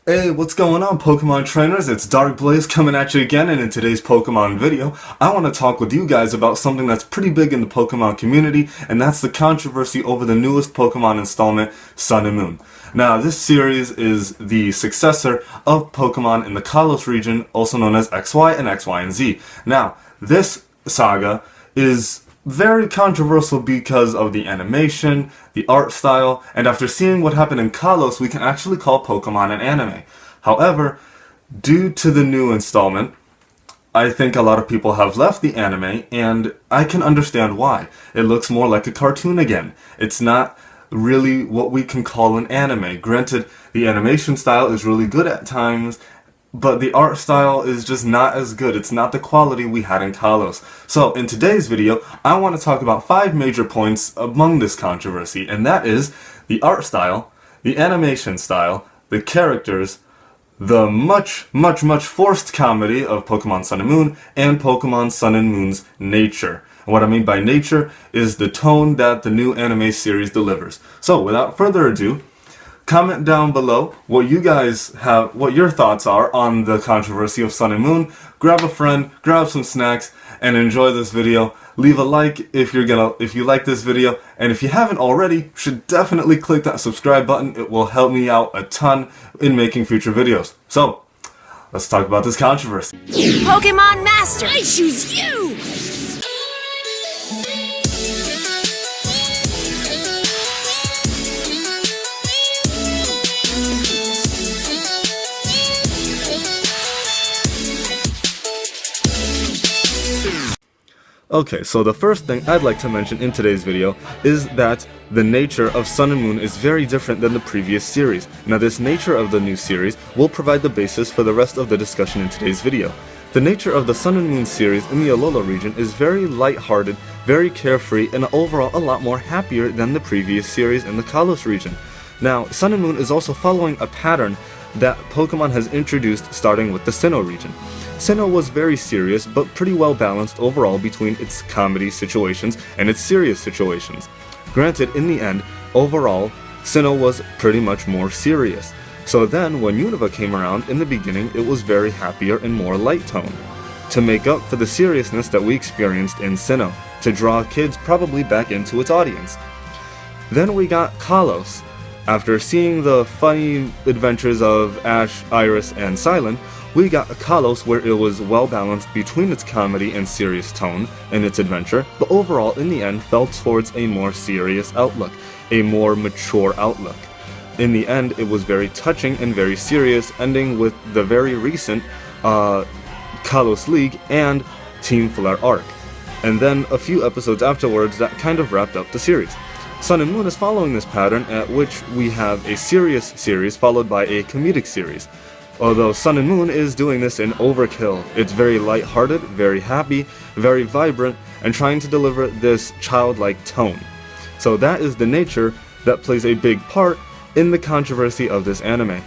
Hey, what's going on, Pokemon trainers? It's DarkBlaze coming at you again, and in today's Pokemon video, I want to talk with you guys about something that's pretty big in the Pokemon community, and that's the controversy over the newest Pokemon installment, Sun and Moon. Now, this series is the successor of Pokemon in the Kalos region, also known as XY and XY and Z. Now, this saga is very controversial because of the animation, the art style, and after seeing what happened in Kalos, we can actually call Pokemon an anime. However, due to the new installment, I think a lot of people have left the anime, and I can understand why. It looks more like a cartoon again. It's not really what we can call an anime. Granted, the animation style is really good at times, but the art style is just not as good. It's not the quality we had in Kalos. So, in today's video, I want to talk about 5 major points among this controversy, and that is the art style, the animation style, the characters, the much forced comedy of Pokemon Sun and Moon, and Pokemon Sun and Moon's nature. And what I mean by nature is the tone that the new anime series delivers. So, without further ado, comment down below what your thoughts are on the controversy of Sun and Moon. Grab a friend, grab some snacks, and enjoy this video. Leave a like if you like this video, and if you haven't already, you should definitely click that subscribe button. It will help me out a ton in making future videos. So, let's talk about this controversy. Pokemon Master! I choose you! Okay, so the first thing I'd like to mention in today's video is that the nature of Sun and Moon is very different than the previous series. Now, this nature of the new series will provide the basis for the rest of the discussion in today's video. The nature of the Sun and Moon series in the Alola region is very light-hearted, very carefree, and overall a lot more happier than the previous series in the Kalos region. Now, Sun and Moon is also following a pattern that Pokemon has introduced starting with the Sinnoh region. Sinnoh was very serious, but pretty well balanced overall between its comedy situations and its serious situations. Granted, in the end, overall, Sinnoh was pretty much more serious. So then, when Unova came around, in the beginning, it was very happier and more light tone, to make up for the seriousness that we experienced in Sinnoh, to draw kids probably back into its audience. Then we got Kalos. After seeing the funny adventures of Ash, Iris, and Silent, we got a Kalos where it was well balanced between its comedy and serious tone in its adventure, but overall in the end fell towards a more serious outlook, a more mature outlook. In the end, it was very touching and very serious, ending with the very recent Kalos League and Team Flare arc. And then a few episodes afterwards that kind of wrapped up the series. Sun and Moon is following this pattern, at which we have a serious series followed by a comedic series. Although Sun and Moon is doing this in overkill. It's very light-hearted, very happy, very vibrant, and trying to deliver this childlike tone. So that is the nature that plays a big part in the controversy of this anime.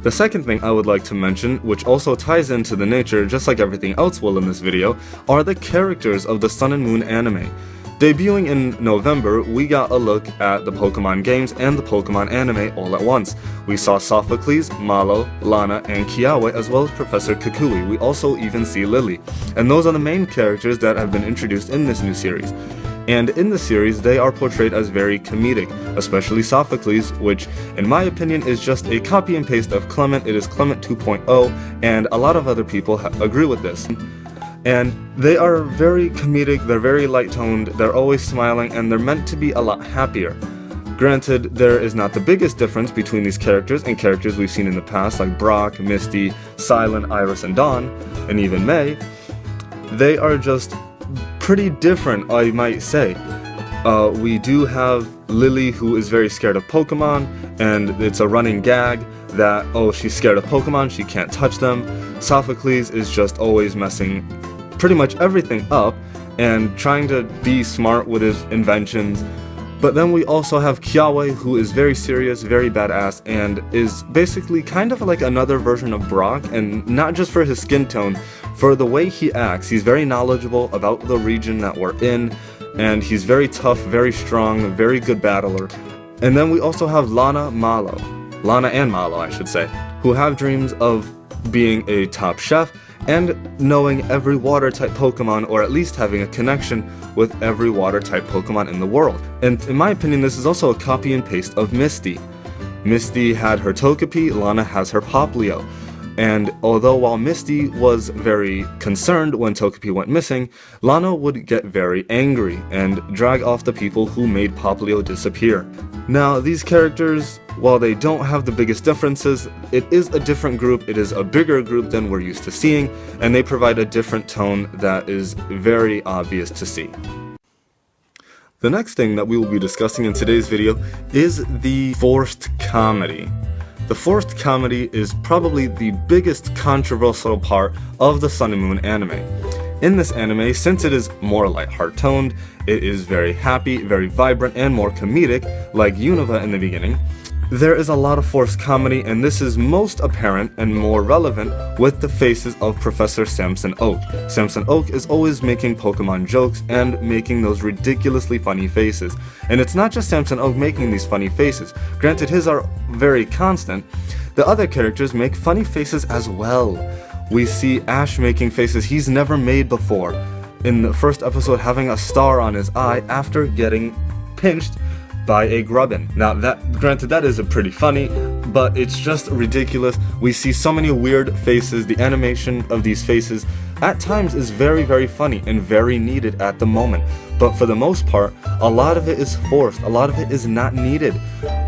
The second thing I would like to mention, which also ties into the nature just like everything else will in this video, are the characters of the Sun and Moon anime. Debuting in November, we got a look at the Pokemon games and the Pokemon anime all at once. We saw Sophocles, Mallow, Lana, and Kiawe, as well as Professor Kukui. We also even see Lily. And those are the main characters that have been introduced in this new series. And in the series, they are portrayed as very comedic, especially Sophocles, which, in my opinion, is just a copy and paste of Clement. It is Clement 2.0, and a lot of other people agree with this. And they are very comedic, they're very light-toned, they're always smiling, and they're meant to be a lot happier. Granted, there is not the biggest difference between these characters and characters we've seen in the past, like Brock, Misty, Silent, Iris, and Dawn, and even May. They are just pretty different, I might say. We do have Lily, who is very scared of Pokemon, and it's a running gag that, oh, she's scared of Pokemon, she can't touch them. Sophocles is just always messing pretty much everything up and trying to be smart with his inventions. But then we also have Kiawe, who is very serious, very badass, and is basically kind of like another version of Brock, and not just for his skin tone, for the way he acts. He's very knowledgeable about the region that we're in, and he's very tough, very strong, very good battler. And then we also have Lana Mallow. Lana and Malo I should say, who have dreams of being a top chef and knowing every water-type Pokemon, or at least having a connection with every water-type Pokemon in the world. And in my opinion, this is also a copy and paste of Misty. Misty had her Togepi, Lana has her Popplio. And although while Misty was very concerned when Togepi went missing, Lana would get very angry and drag off the people who made Popplio disappear. Now, these characters, while they don't have the biggest differences, it is a different group, it is a bigger group than we're used to seeing, and they provide a different tone that is very obvious to see. The next thing that we will be discussing in today's video is the forced comedy. The forced comedy is probably the biggest controversial part of the Sun and Moon anime. In this anime, since it is more light-heart-toned, it is very happy, very vibrant, and more comedic, like Unova in the beginning, there is a lot of forced comedy, and this is most apparent and more relevant with the faces of Professor Samson Oak. Samson Oak is always making Pokemon jokes and making those ridiculously funny faces. And it's not just Samson Oak making these funny faces. Granted, his are very constant. The other characters make funny faces as well. We see Ash making faces he's never made before. In the first episode, having a star on his eye after getting pinched by a Grubbin. Now granted that is pretty funny, but it's just ridiculous. We see so many weird faces. The animation of these faces at times is very, very funny and very needed at the moment. But for the most part, a lot of it is forced. A lot of it is not needed.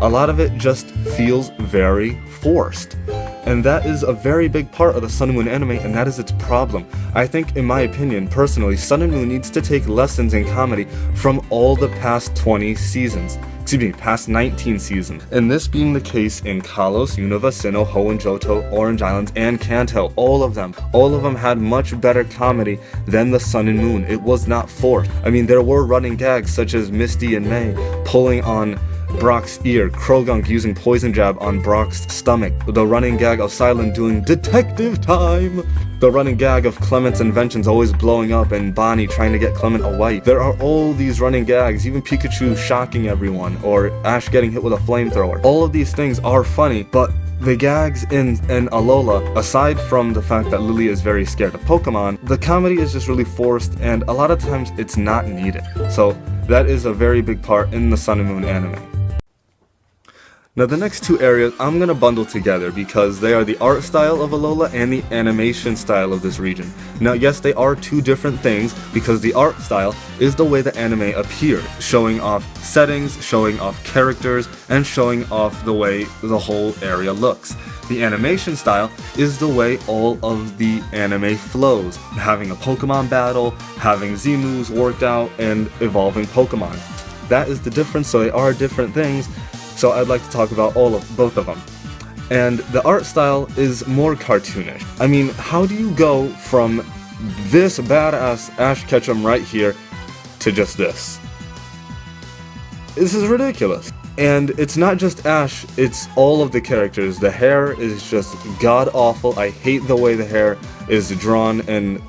A lot of it just feels very forced. And that is a very big part of the Sun and Moon anime, and that is its problem. I think, in my opinion, personally, Sun and Moon needs to take lessons in comedy from all the past 20 seasons. Excuse me, past 19 seasons. And this being the case in Kalos, Unova, Sinnoh, Hoenn, Johto, Orange Islands, and Kanto. All of them had much better comedy than the Sun and Moon. It was not forced. I mean, there were running gags such as Misty and May pulling on Brock's ear, Krogunk using Poison Jab on Brock's stomach, the running gag of Silent doing detective time, the running gag of Clement's inventions always blowing up and Bonnie trying to get Clement away. There are all these running gags, even Pikachu shocking everyone, or Ash getting hit with a flamethrower. All of these things are funny, but the gags in Alola, aside from the fact that Lily is very scared of Pokemon, the comedy is just really forced, and a lot of times it's not needed. So that is a very big part in the Sun and Moon anime. Now the next two areas I'm going to bundle together because they are the art style of Alola and the animation style of this region. Now yes, they are two different things because the art style is the way the anime appeared, showing off settings, showing off characters, and showing off the way the whole area looks. The animation style is the way all of the anime flows, having a Pokemon battle, having Z-moves worked out, and evolving Pokemon. That is the difference, so they are different things. So I'd like to talk about both of them. And the art style is more cartoonish. I mean, how do you go from this badass Ash Ketchum right here to just this? This is ridiculous. And it's not just Ash, it's all of the characters. The hair is just god-awful. I hate the way the hair is drawn and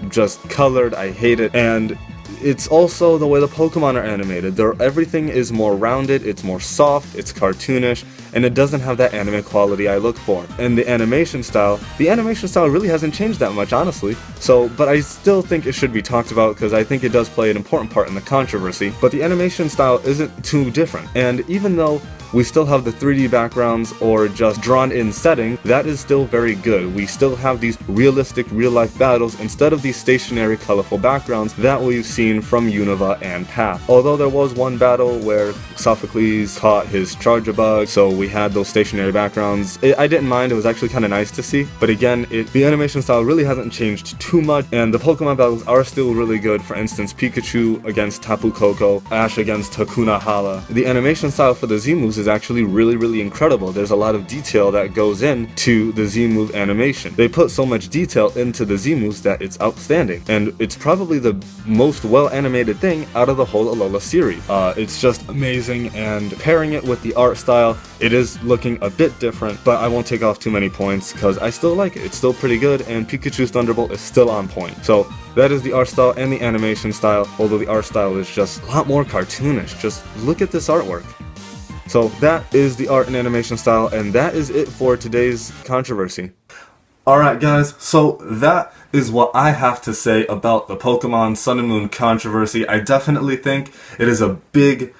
just colored. I hate it. And it's also the way the Pokemon are animated. Everything is more rounded, it's more soft, it's cartoonish, and it doesn't have that anime quality I look for. And the animation style really hasn't changed that much, honestly. But I still think it should be talked about because I think it does play an important part in the controversy. But the animation style isn't too different. And even though we still have the 3D backgrounds or just drawn-in setting, that is still very good. We still have these realistic, real-life battles instead of these stationary, colorful backgrounds that we've seen from Unova and Path. Although there was one battle where Sophocles caught his Charjabug, so we had those stationary backgrounds. I didn't mind, it was actually kind of nice to see. But again, the animation style really hasn't changed too much, and the Pokemon battles are still really good. For instance, Pikachu against Tapu Koko, Ash against Hakuna Hala. The animation style for the Z-moves is actually really, really incredible. There's a lot of detail that goes into the Z-move animation. They put so much detail into the Z-moves that it's outstanding, and it's probably the most well-animated thing out of the whole Alola series. It's just amazing, and pairing it with the art style, it is looking a bit different, but I won't take off too many points because I still like it. It's still pretty good, and Pikachu's Thunderbolt is still on point. So that is the art style and the animation style, although the art style is just a lot more cartoonish. Just look at this artwork. So that is the art and animation style, and that is it for today's controversy. Alright guys, so that is what I have to say about the Pokemon Sun and Moon controversy. I definitely think it is a big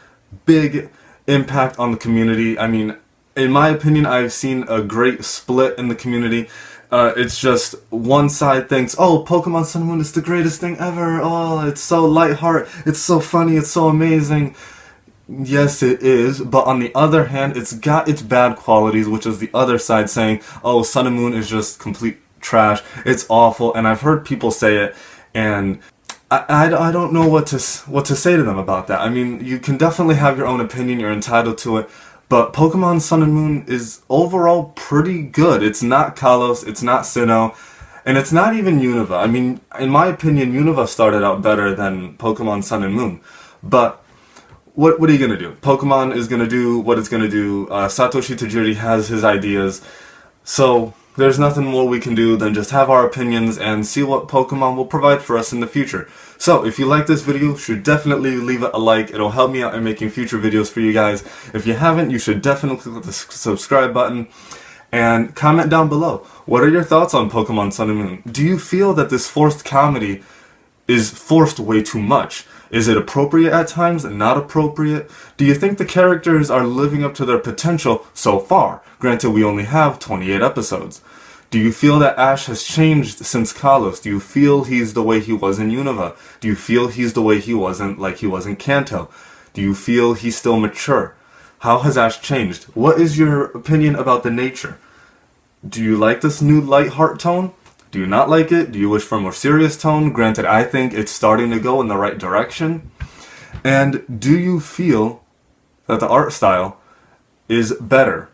impact on the community. I mean, in my opinion, I've seen a great split in the community. It's just one side thinks, oh, Pokemon Sun and Moon is the greatest thing ever. Oh, it's so lighthearted, it's so funny, it's so amazing. Yes, it is, but on the other hand, it's got its bad qualities, which is the other side saying, oh, Sun and Moon is just complete trash, it's awful, and I've heard people say it, and I don't know what to say to them about that. I mean, you can definitely have your own opinion, you're entitled to it, but Pokemon Sun and Moon is overall pretty good. It's not Kalos, it's not Sinnoh, and it's not even Unova. I mean, in my opinion, Unova started out better than Pokemon Sun and Moon, but what are you going to do? Pokemon is going to do what it's going to do. Satoshi Tajiri has his ideas. So there's nothing more we can do than just have our opinions and see what Pokemon will provide for us in the future. So if you like this video, you should definitely leave it a like. It'll help me out in making future videos for you guys. If you haven't, you should definitely click the subscribe button. And comment down below. What are your thoughts on Pokemon Sun and Moon? Do you feel that this forced comedy is forced way too much? Is it appropriate at times and not appropriate? Do you think the characters are living up to their potential so far? Granted, we only have 28 episodes. Do you feel that Ash has changed since Kalos? Do you feel he's the way he was in Unova? Do you feel he's the way he wasn't like he was in Kanto? Do you feel he's still mature? How has Ash changed? What is your opinion about the nature? Do you like this new light heart tone? Do you not like it? Do you wish for a more serious tone? Granted, I think it's starting to go in the right direction. And do you feel that the art style is better?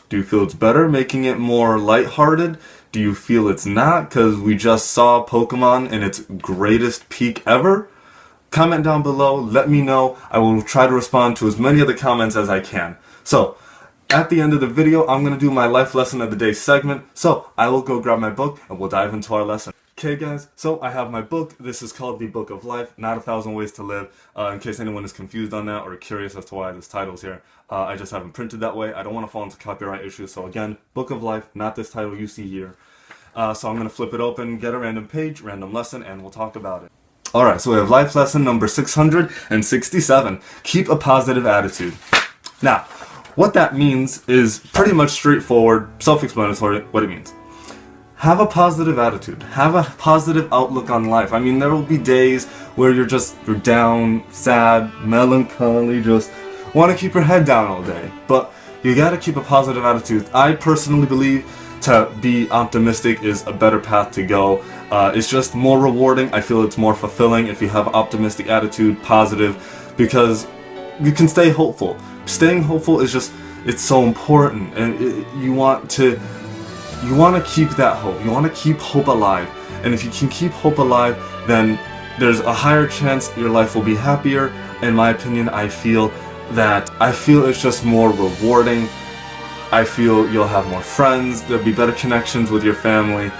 Do you feel it's better, making it more lighthearted? Do you feel it's not, because we just saw Pokemon in its greatest peak ever? Comment down below, let me know. I will try to respond to as many of the comments as I can. So, at the end of the video, I'm going to do my life lesson of the day segment, so I will go grab my book and we'll dive into our lesson. Okay guys, so I have my book. This is called The Book of Life, Not 1,000 Ways to Live. In case anyone is confused on that or curious as to why this title's here, I just haven't printed that way. I don't want to fall into copyright issues, so again, Book of Life, not this title you see here. So I'm going to flip it open, get a random page, random lesson, and we'll talk about it. Alright, so we have life lesson number 667. Keep a positive attitude. Now, what that means is pretty much straightforward, self-explanatory, what it means. Have a positive attitude. Have a positive outlook on life. I mean, there will be days where you're down, sad, melancholy, just want to keep your head down all day. But you gotta keep a positive attitude. I personally believe to be optimistic is a better path to go. It's just more rewarding. I feel it's more fulfilling if you have an optimistic attitude, positive, because you can stay hopeful. Staying hopeful is just, it's so important, and you want to keep that hope. You want to keep hope alive, and if you can keep hope alive, then there's a higher chance your life will be happier. In my opinion, I feel it's just more rewarding. I feel you'll have more friends, there'll be better connections with your family,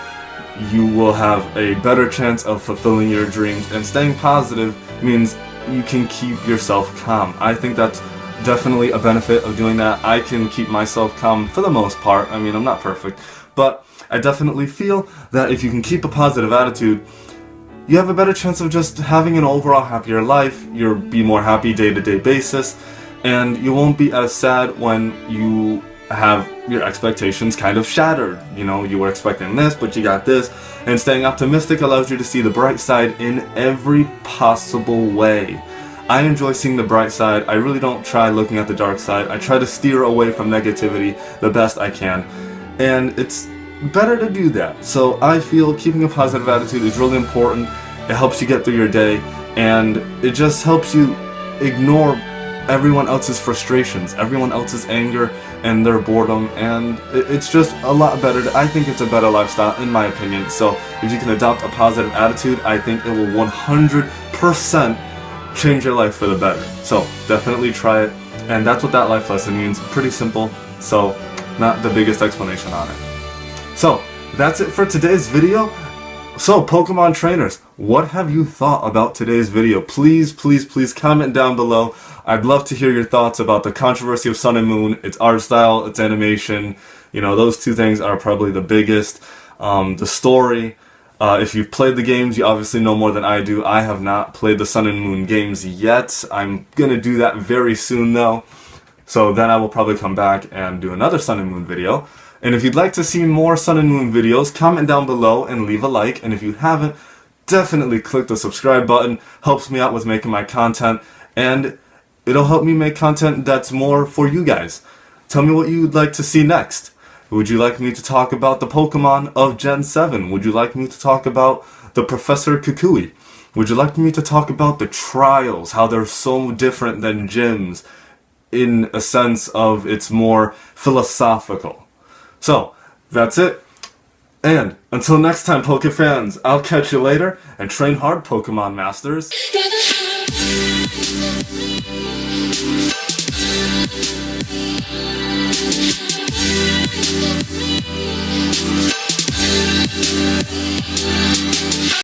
you will have a better chance of fulfilling your dreams, and staying positive means you can keep yourself calm. I think that's definitely a benefit of doing that. I can keep myself calm for the most part. I mean, I'm not perfect, but I definitely feel that if you can keep a positive attitude, you have a better chance of just having an overall happier life. You'll be more happy day-to-day basis, and you won't be as sad when you have your expectations kind of shattered. You know, you were expecting this, but you got this, and staying optimistic allows you to see the bright side in every possible way. I enjoy seeing the bright side. I really don't try looking at the dark side. I try to steer away from negativity the best I can, and it's better to do that. So I feel keeping a positive attitude is really important. It helps you get through your day, and it just helps you ignore everyone else's frustrations, everyone else's anger and their boredom, and it's just a lot better. I think it's a better lifestyle in my opinion. So if you can adopt a positive attitude, I think it will 100% change your life for the better. So definitely try it, and that's what that life lesson means. Pretty simple, so not the biggest explanation on it. So that's it for today's video. So Pokemon trainers, what have you thought about today's video? Please, please, please comment down below. I'd love to hear your thoughts about the controversy of Sun and Moon, its art style, its animation. You know, those two things are probably the biggest. The story. If you've played the games, you obviously know more than I do. I have not played the Sun and Moon games yet. I'm gonna do that very soon though. So then I will probably come back and do another Sun and Moon video. And if you'd like to see more Sun and Moon videos, comment down below and leave a like. And if you haven't, definitely click the subscribe button. Helps me out with making my content. And it'll help me make content that's more for you guys. Tell me what you'd like to see next. Would you like me to talk about the Pokemon of Gen 7? Would you like me to talk about the Professor Kukui? Would you like me to talk about the trials, how they're so different than gyms in a sense of it's more philosophical? So, that's it. And until next time, Poke fans, I'll catch you later, and train hard, Pokemon Masters.